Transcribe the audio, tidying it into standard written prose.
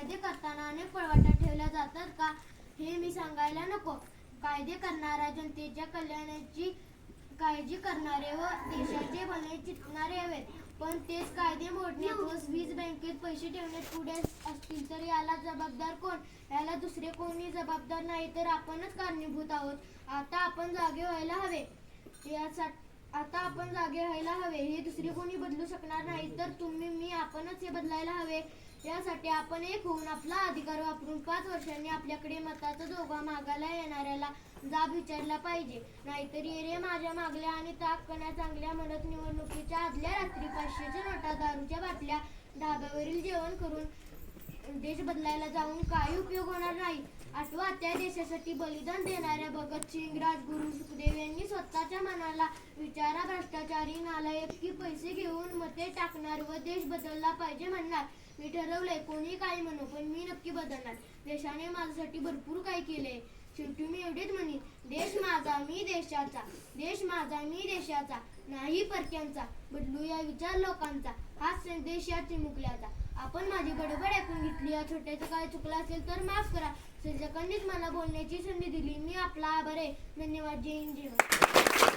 कायदे करताना अनेक पळवाटा ठेवल्या जातात का हे मी सांगायला नको. कायदे करणारा जनतेच्या कल्याणाची काळजी करणारे व देशाचे भले चिंतणारे हवेत. पण तेच कायदे मोडण्यात व वीज बँकेत पैसे ठेवण्यात पुढे असतील तर याला जबाबदार कोण? याला दुसरे कोणी जबाबदार नाही तर आपणच कारणीभूत आहोत. आता आपण जागे व्हायला हवे. हे दुसरे कोणी बदलू शकणार नाही तर तुम्ही मी आपणच हे बदलायला हवे. यासाठी आपण एक होऊन आपला अधिकार वापरून 5 वर्षांनी आपल्याकडे मताचा जोगा मागायला येणाऱ्याला जाब विचारला पाहिजे. नाहीतर ये रे माझ्या मागल्या आणि ताक कण्या चांगल्या म्हणत निवडणुकीच्या आदल्या रात्री 500च्या नोटा, दारूच्या बाटल्या, ढाब्यावरील जेवण करून देश बदलायला जाऊन काही उपयोग होणार नाही. आठवा, त्या देशासाठी बलिदान देणाऱ्या भगतसिंग, राजगुरू, सुखदेव यांनी स्वतःच्या मनाला विचारा भ्रष्टाचारी नालायक की पैसे घेऊन मते टाकणार व देश बदलला पाहिजे म्हणणार. मी ठरवलंय कोणी काही म्हणो पण मी नक्की बदलणार. देशाने माझ्यासाठी भरपूर काही केले. शेवटी मी एवढेच म्हणेन, देश माझा मी देशाचा, देश माझा मी देशाचा, नाही परक्यांचा. बदलूया विचार लोकांचा, हाच संदेश या चिमुकल्याचा. आपण माझी बडबड ऐकून घेतली. या छोट्याचं काय चुकलं असेल तर माफ करा. सर्जकांनीच मला बोलण्याची संधी दिली. मी आपला आभार आहे. धन्यवाद. जय हिंद, जय भारत.